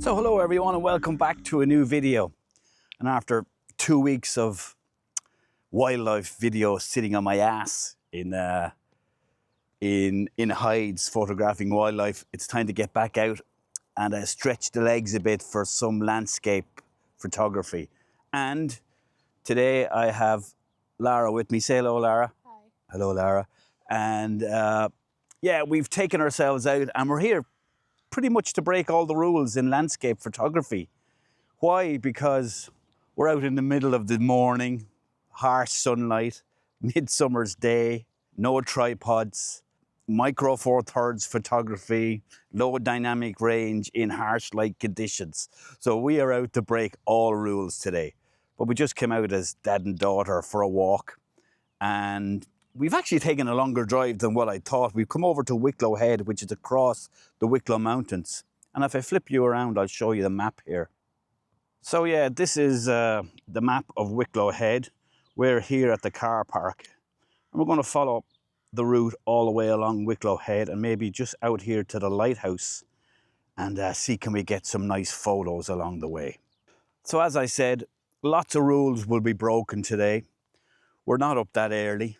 So hello everyone and welcome back to a new video. And after 2 weeks of wildlife videos sitting on my ass in hides photographing wildlife, it's time to get back out and stretch the legs a bit for some landscape photography. And today I have Lara with me. Say hello, Lara. Hi. Hello, Lara. And yeah, we've taken ourselves out and we're here pretty much to break all the rules in landscape photography. Why? Because we're out in the middle of the morning, harsh sunlight, midsummer's day, no tripods, micro four thirds photography, low dynamic range in harsh light conditions. So we are out to break all rules today. But we just came out as dad and daughter for a walk, and we've actually taken a longer drive than what I thought. We've come over to Wicklow Head, which is across the Wicklow Mountains. And if I flip you around, I'll show you the map here. So yeah, this is the map of Wicklow Head. We're here at the car park. And we're going to follow the route all the way along Wicklow Head and maybe just out here to the lighthouse and see can we get some nice photos along the way. So as I said, lots of rules will be broken today. We're not up that early.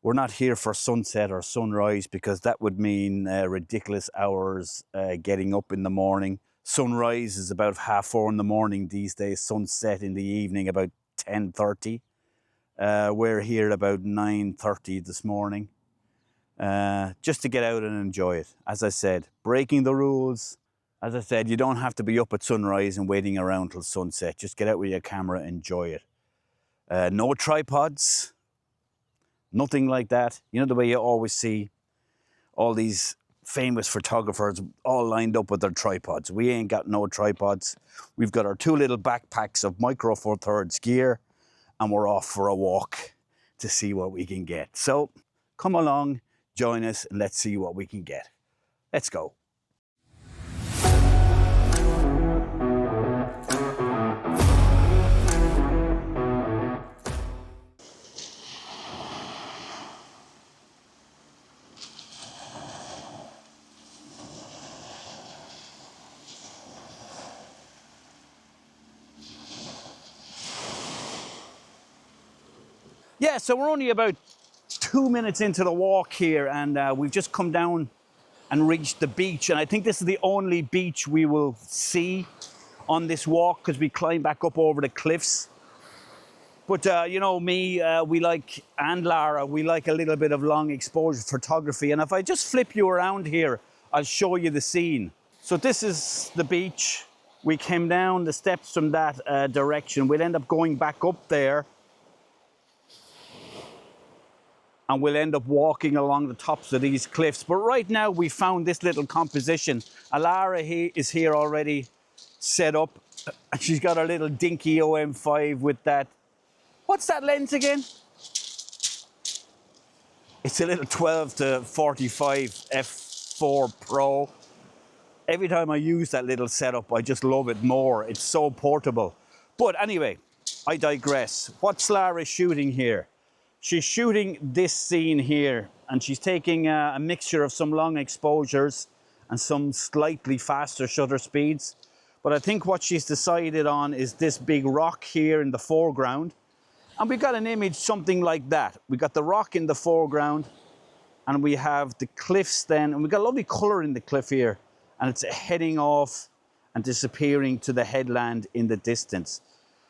We're not here for sunset or sunrise because that would mean ridiculous hours getting up in the morning. Sunrise is about 4:30 in the morning these days. Sunset in the evening about 10:30. We're here about 9:30 this morning. Just to get out and enjoy it. As I said, breaking the rules. As I said, you don't have to be up at sunrise and waiting around till sunset. Just get out with your camera, enjoy it. No tripods. Nothing like that. You know the way you always see all these famous photographers all lined up with their tripods. We ain't got no tripods. We've got our 2 little backpacks of micro four thirds gear and we're off for a walk to see what we can get. So come along, join us and let's see what we can get. Let's go. Yeah, so we're only about 2 minutes into the walk here and we've just come down and reached the beach. And I think this is the only beach we will see on this walk because we climb back up over the cliffs. But you know me, we like, and Lara, we like a little bit of long exposure photography. And if I just flip you around here, I'll show you the scene. So this is the beach. We came down the steps from that direction. We'll end up going back up there. And we'll end up walking along the tops of these cliffs. But right now we found this little composition. Alara is here already set up. And she's got her little dinky OM5 with that. What's that lens again? It's a little 12 to 45 f4 Pro. Every time I use that little setup, I just love it more. It's so portable. But anyway, I digress. What's Lara shooting here? She's shooting this scene here and she's taking a mixture of some long exposures and some slightly faster shutter speeds. But I think what she's decided on is this big rock here in the foreground. And we've got an image something like that. We got the rock in the foreground and we have the cliffs then, and we've got a lovely color in the cliff here and it's heading off and disappearing to the headland in the distance.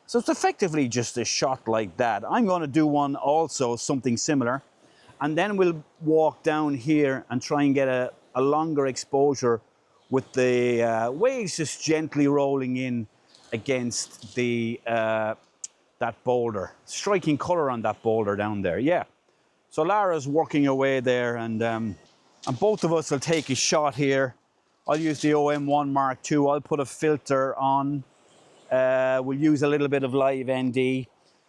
So it's effectively just a shot like that. I'm going to do one also, something similar. And then we'll walk down here and try and get a longer exposure with the waves just gently rolling in against the that boulder. Striking color on that boulder down there, yeah. So Lara's working away there and both of us will take a shot here. I'll use the OM1 Mark II. I'll put a filter on. We'll use a little bit of live ND.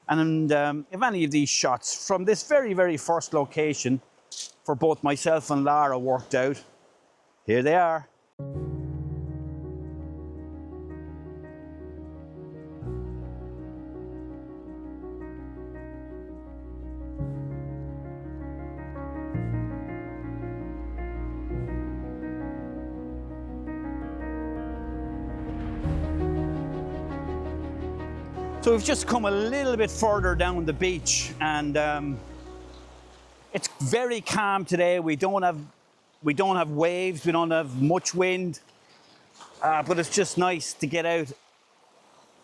And if any of these shots from this very, very first location for both myself and Lara worked out, here they are. So we've just come a little bit further down the beach, and it's very calm today. We don't have waves, we don't have much wind, but it's just nice to get out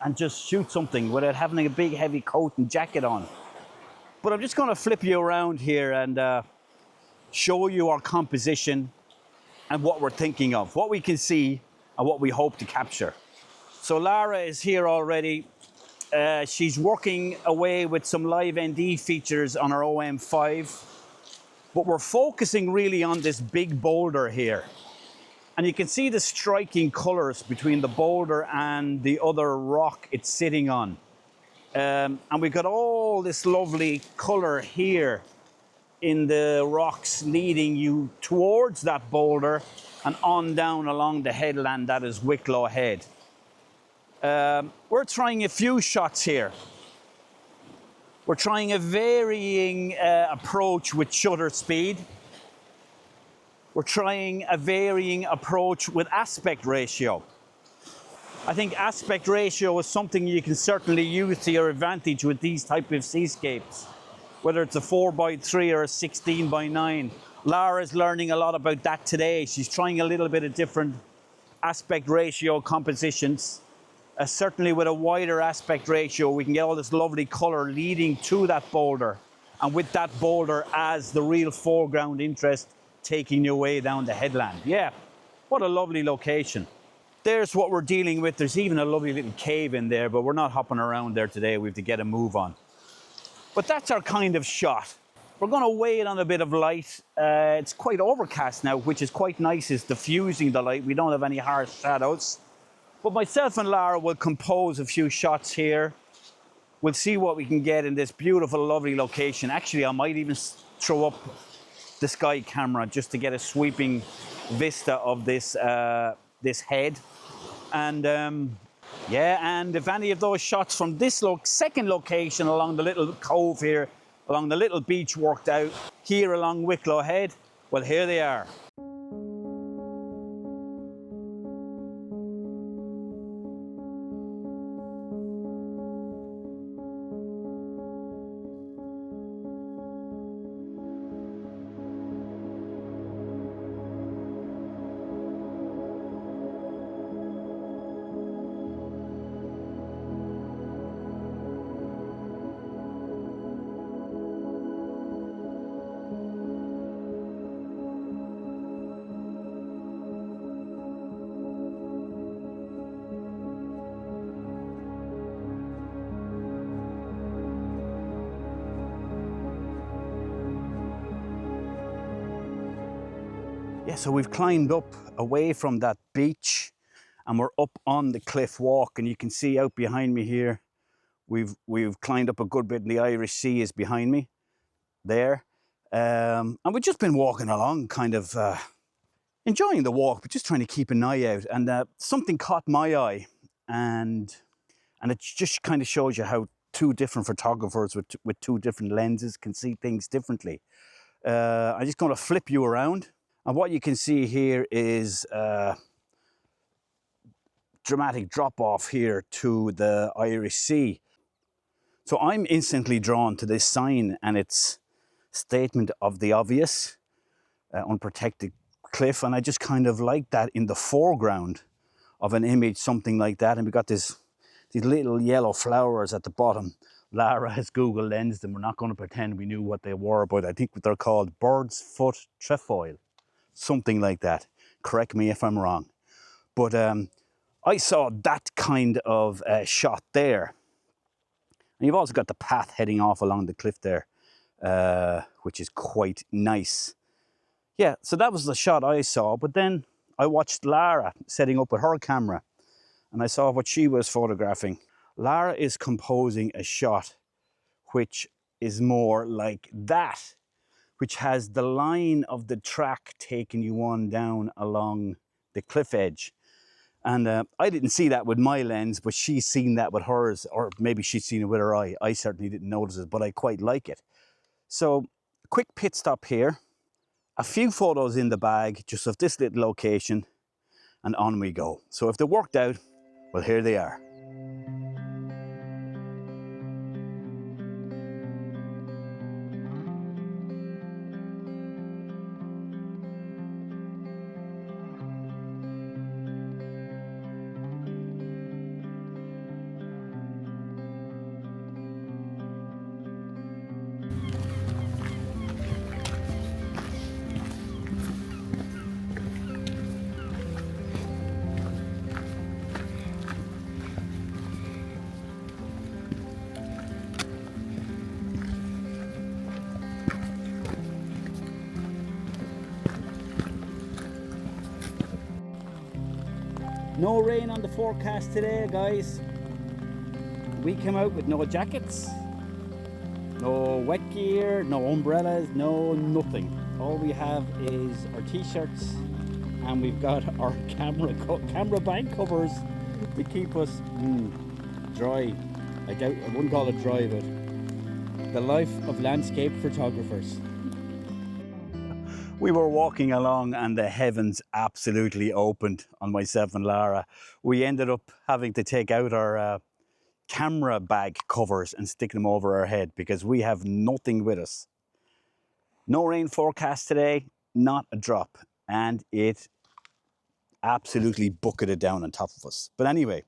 and just shoot something without having a big heavy coat and jacket on. But I'm just going to flip you around here and show you our composition and what we're thinking of, what we can see and what we hope to capture. So Lara is here already. She's working away with some live ND features on her OM5, but we're focusing really on this big boulder here. And you can see the striking colors between the boulder and the other rock it's sitting on. And we've got all this lovely color here in the rocks leading you towards that boulder and on down along the headland that is Wicklow Head. We're trying a few shots here. We're trying a varying approach with shutter speed. We're trying a varying approach with aspect ratio. I think aspect ratio is something you can certainly use to your advantage with these type of seascapes, whether it's a 4x3 or a 16x9. Lara's learning a lot about that today. She's trying a little bit of different aspect ratio compositions. Certainly with a wider aspect ratio, we can get all this lovely color leading to that boulder, and with that boulder as the real foreground interest taking you away down the headland. Yeah, what a lovely location. There's what we're dealing with. There's even a lovely little cave in there, but we're not hopping around there today. We have to get a move on. But that's our kind of shot. We're going to wait on a bit of light. It's quite overcast now, which is quite nice. It's diffusing the light. We don't have any harsh shadows. But myself and Lara will compose a few shots here. We'll see what we can get in this beautiful, lovely location. Actually, I might even throw up the sky camera just to get a sweeping vista of this this head. And yeah, and if any of those shots from this second location along the little cove here, along the little beach worked out here along Wicklow Head, well, here they are. Yeah, so we've climbed up away from that beach and we're up on the cliff walk, and you can see out behind me here, we've climbed up a good bit, and the Irish Sea is behind me there. And we've just been walking along, kind of enjoying the walk, but just trying to keep an eye out. And something caught my eye, and it just kind of shows you how two different photographers with two different lenses can see things differently. I'm just going to flip you around. And what you can see here is dramatic drop off here to the Irish Sea. So I'm instantly drawn to this sign and its statement of the obvious, unprotected cliff. And I just kind of like that in the foreground of an image, something like that. And we got these little yellow flowers at the bottom. Lara has Google lensed them. We're not going to pretend we knew what they were, but I think they're called bird's foot trefoil. Something like that. Correct me if I'm wrong. But I saw that kind of shot there. And you've also got the path heading off along the cliff there, which is quite nice. Yeah, so that was the shot I saw. But then I watched Lara setting up with her camera, and I saw what she was photographing. Lara is composing a shot which is more like that, which has the line of the track taking you on down along the cliff edge. And I didn't see that with my lens, but she's seen that with hers, or maybe she's seen it with her eye. I certainly didn't notice it, but I quite like it. So, quick pit stop here. A few photos in the bag, just of this little location, and on we go. So if they worked out, well, here they are. No rain on the forecast today, guys. We came out with no jackets, no wet gear, no umbrellas, no nothing. All we have is our t-shirts, and we've got our camera bag covers to keep us dry. I wouldn't call it dry, but the life of landscape photographers. We were walking along and the heavens absolutely opened on myself and Lara. We ended up having to take out our camera bag covers and stick them over our head because we have nothing with us. No rain forecast today, not a drop, and it absolutely bucketed down on top of us. But anyway,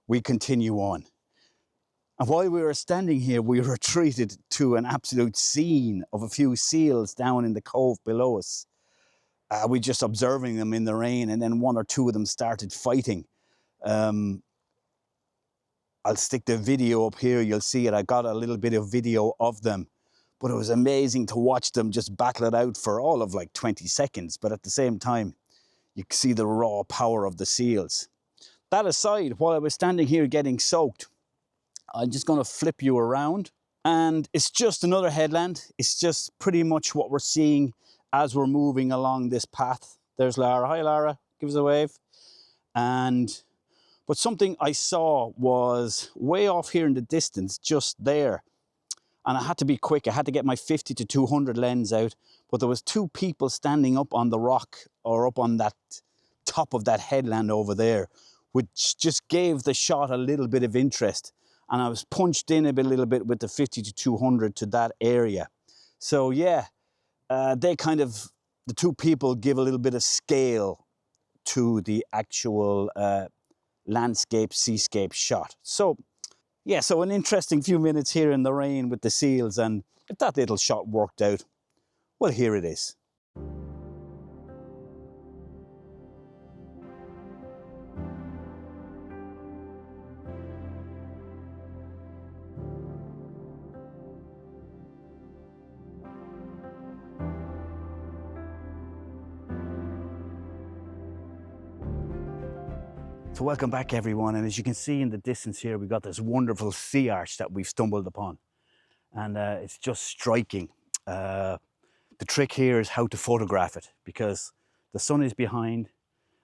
we continue on. And while we were standing here, we were treated to an absolute scene of a few seals down in the cove below us. We just observing them in the rain, and then one or two of them started fighting. I'll stick the video up here, you'll see it. I got a little bit of video of them, but it was amazing to watch them just battle it out for all of like 20 seconds. But at the same time, you can see the raw power of the seals. That aside, while I was standing here getting soaked, I'm just going to flip you around, and it's just another headland. It's just pretty much what we're seeing as we're moving along this path. There's Lara. Hi, Lara. Give us a wave. But something I saw was way off here in the distance, just there. And I had to be quick. I had to get my 50 to 200 lens out. But there was two people standing up on the rock, or up on that top of that headland over there, which just gave the shot a little bit of interest. And I was punched in a little bit with the 50 to 200 to that area. So yeah, the two people give a little bit of scale to the actual landscape, seascape shot. So yeah, so an interesting few minutes here in the rain with the seals, and if that little shot worked out, well, here it is. So welcome back, everyone, and as you can see in the distance here, we've got this wonderful sea arch that we've stumbled upon, and it's just striking. The trick here is how to photograph it, because the sun is behind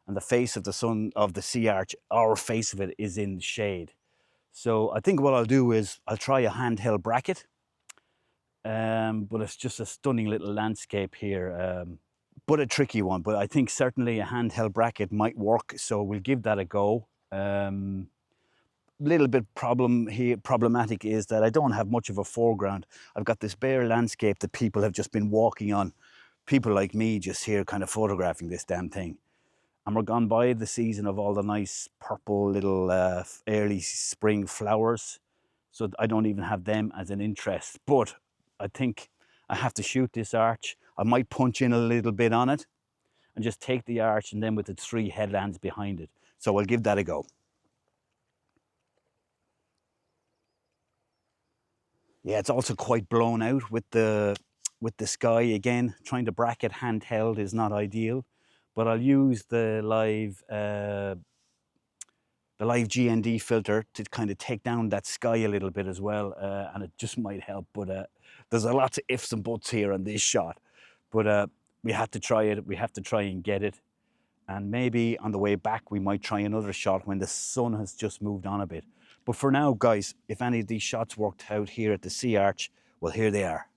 and the face of the sun of the sea arch, our face of it, is in the shade. So I think what I'll do is I'll try a handheld bracket, but it's just a stunning little landscape here. But a tricky one, but I think certainly a handheld bracket might work, so we'll give that a go. Little bit problematic is that I don't have much of a foreground. I've got this bare landscape that people have just been walking on. People like me just here kind of photographing this damn thing. And we're gone by the season of all the nice purple little early spring flowers. So I don't even have them as an interest. But I think I have to shoot this arch. I might punch in a little bit on it and just take the arch, and then with the three headlands behind it. So I'll give that a go. Yeah, it's also quite blown out with the sky. Again, trying to bracket handheld is not ideal, but I'll use the live GND filter to kind of take down that sky a little bit as well, and it just might help. But there's a lot of ifs and buts here on this shot. But we had to try it. We have to try and get it. And maybe on the way back, we might try another shot when the sun has just moved on a bit. But for now, guys, if any of these shots worked out here at the sea arch, well, here they are.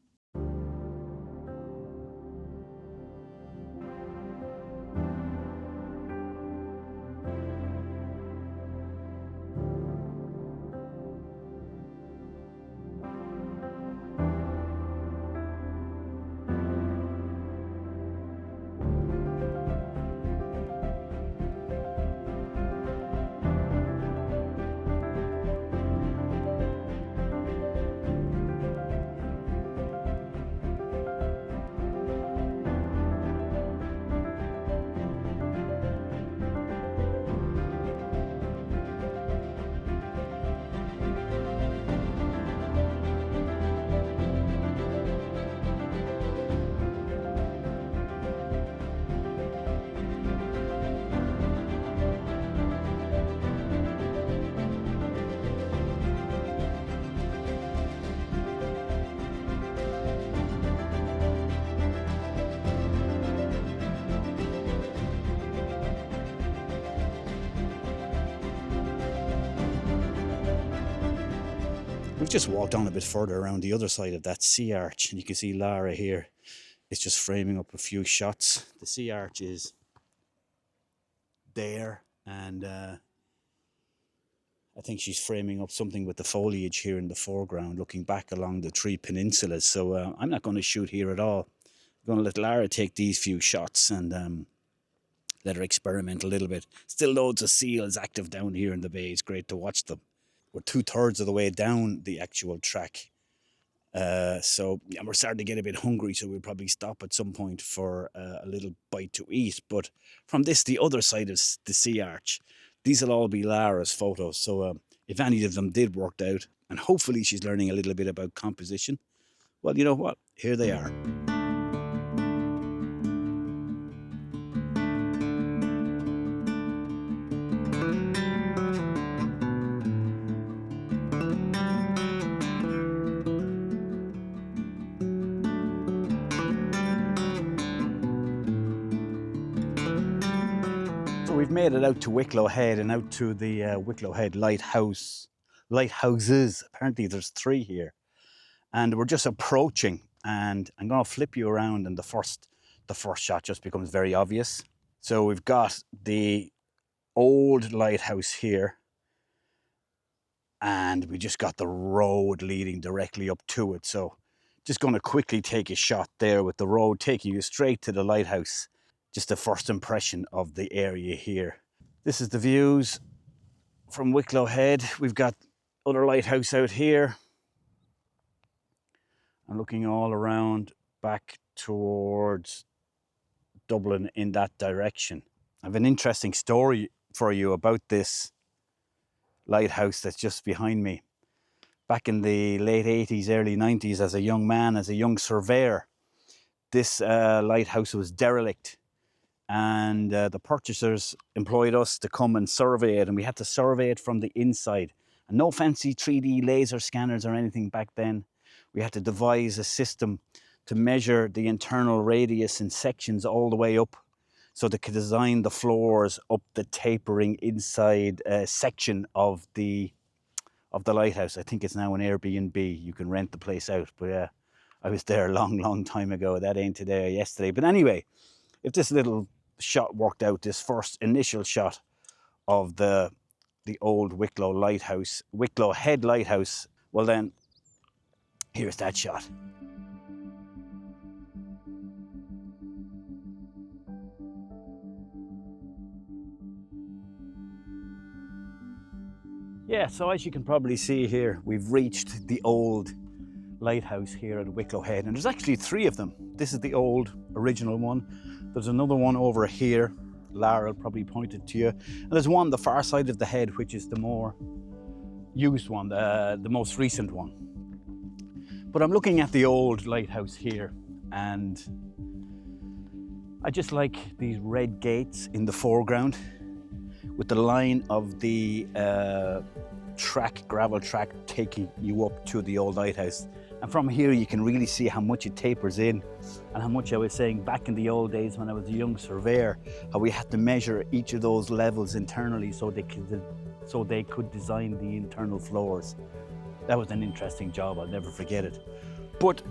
we've just walked on a bit further around the other side of that sea arch, and you can see Lara here is just framing up a few shots. The sea arch is there, and I think she's framing up something with the foliage here in the foreground, looking back along the three peninsulas. So I'm not going to shoot here at all. I'm going to let Lara take these few shots and let her experiment a little bit. Still loads of seals active down here in the bay. It's great to watch them. We're 2/3 of the way down the actual track. So yeah, we're starting to get a bit hungry, so we'll probably stop at some point for a little bite to eat. But from this, the other side of the sea arch, these will all be Lara's photos. So if any of them did work out, and hopefully she's learning a little bit about composition, well, you know what? Here they are. We've made it out to Wicklow Head and out to the Wicklow Head Lighthouse. Lighthouses, apparently there's 3 here. And we're just approaching, and I'm going to flip you around, and the first shot just becomes very obvious. So we've got the old lighthouse here, and we just got the road leading directly up to it. So just going to quickly take a shot there with the road taking you straight to the lighthouse. Just the first impression of the area here. This is the views from Wicklow Head. We've got other lighthouse out here. I'm looking all around back towards Dublin in that direction. I have an interesting story for you about this lighthouse that's just behind me. Back in the late 80s, early 90s, as a young man, as a young surveyor, this lighthouse was derelict. And the purchasers employed us to come and survey it, and we had to survey it from the inside. And no fancy 3D laser scanners or anything back then. We had to devise a system to measure the internal radius in sections all the way up, so they could design the floors up the tapering inside section of the lighthouse. I think it's now an Airbnb. You can rent the place out. But yeah, I was there a long time ago. That ain't today or yesterday. But anyway, if this little shot worked out, this first initial shot of the old Wicklow Lighthouse, Wicklow Head Lighthouse, well then, here's that shot. Yeah, so as you can probably see here, we've reached the old lighthouse here at Wicklow Head, and there's actually 3 of them. This is the old original one. There's another one over here. Lara will probably point it to you. And there's one the far side of the head, which is the more used one, the most recent one. But I'm looking at the old lighthouse here, and I just like these red gates in the foreground with the line of the gravel track taking you up to the old lighthouse. And from here you can really see how much it tapers in, and how much I was saying back in the old days when I was a young surveyor, how we had to measure each of those levels internally so they could design the internal floors. That was an interesting job, I'll never forget it. But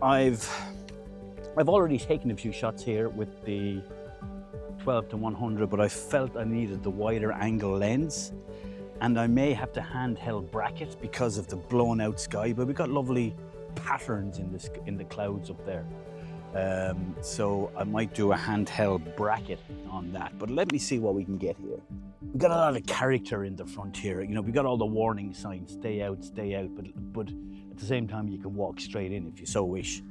I've already taken a few shots here with the 12-100, but I felt I needed the wider angle lens, and I may have to handheld bracket because of the blown out sky, but we've got lovely patterns in the clouds up there. So I might do a handheld bracket on that, but let me see what we can get here. We've got a lot of character in the front here. You know, we've got all the warning signs, stay out, but at the same time you can walk straight in if you so wish.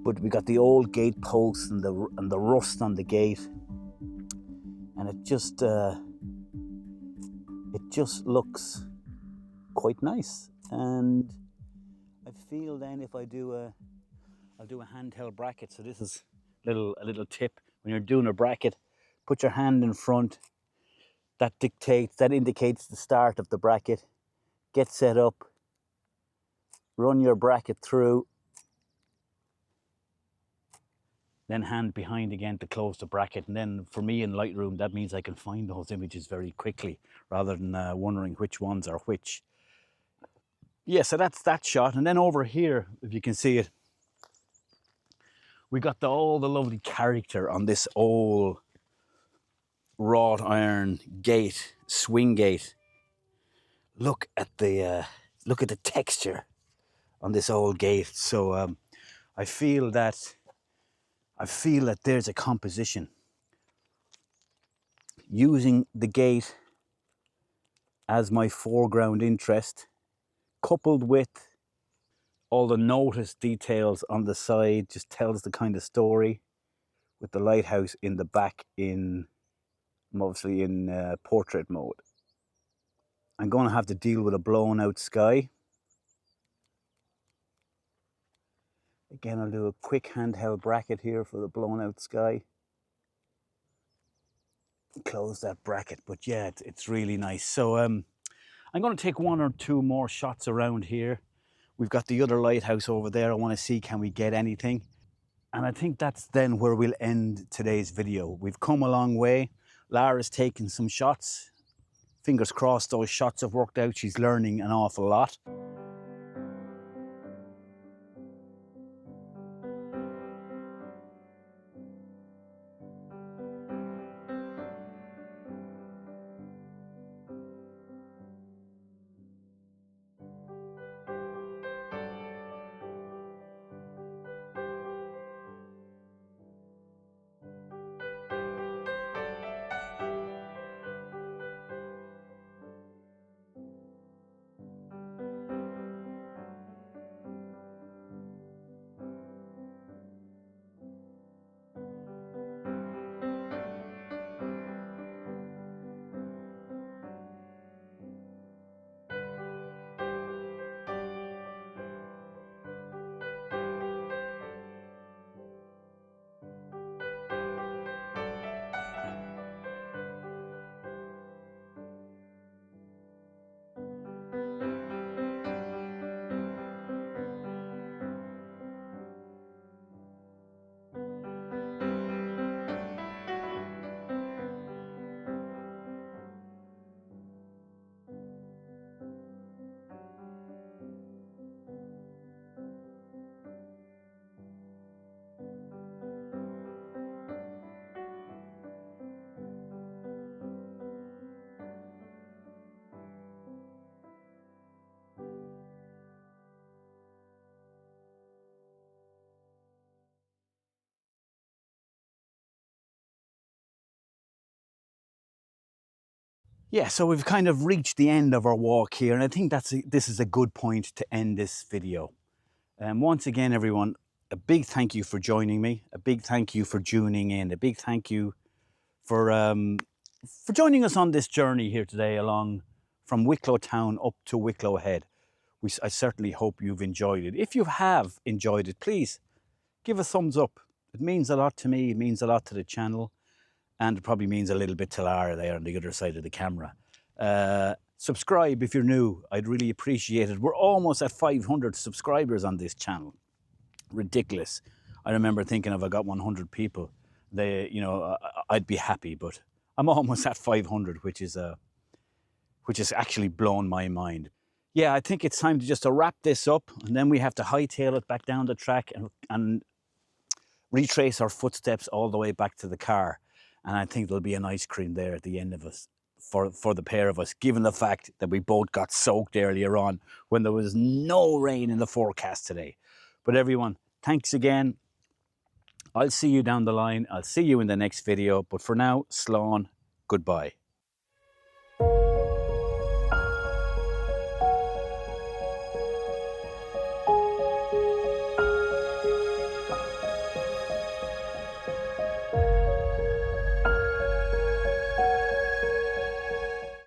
But we got the old gate posts and the rust on the gate, and it just looks quite nice. And I feel then if I'll do a handheld bracket. So this is a little tip when you're doing a bracket. Put your hand in front. That indicates the start of the bracket. Get set up. Run your bracket through. Then hand behind again to close the bracket. And then for me in Lightroom, that means I can find those images very quickly rather than wondering which ones are which. Yeah, so that's that shot. And then over here, if you can see it, we got all the lovely character on this old wrought iron gate, swing gate. Look at the texture on this old gate. So I feel that there's a composition using the gate as my foreground interest, coupled with all the notice details on the side, just tells the kind of story, with the lighthouse in the back in mostly in portrait mode. I'm going to have to deal with a blown out sky. Again, I'll do a quick handheld bracket here for the blown out sky. Close that bracket, but yeah, it's really nice. So I'm going to take one or two more shots around here. We've got the other lighthouse over there. I want to see, can we get anything? And I think that's then where we'll end today's video. We've come a long way. Lara's taken some shots. Fingers crossed those shots have worked out. She's learning an awful lot. Yeah, so we've kind of reached the end of our walk here, and I think this is a good point to end this video. Once again, everyone, a big thank you for joining me. A big thank you for tuning in. A big thank you for joining us on this journey here today along from Wicklow Town up to Wicklow Head. I certainly hope you've enjoyed it. If you have enjoyed it, please give a thumbs up. It means a lot to me. It means a lot to the channel. And it probably means a little bit to Lara there on the other side of the camera. Subscribe if you're new. I'd really appreciate it. We're almost at 500 subscribers on this channel. Ridiculous. I remember thinking if I got 100 people, I'd be happy. But I'm almost at 500, which is actually blown my mind. Yeah, I think it's time to wrap this up, and then we have to hightail it back down the track and retrace our footsteps all the way back to the car. And I think there'll be an ice cream there at the end of us for the pair of us, given the fact that we both got soaked earlier on when there was no rain in the forecast today. But everyone, thanks again. I'll see you down the line. I'll see you in the next video. But for now, slán, goodbye.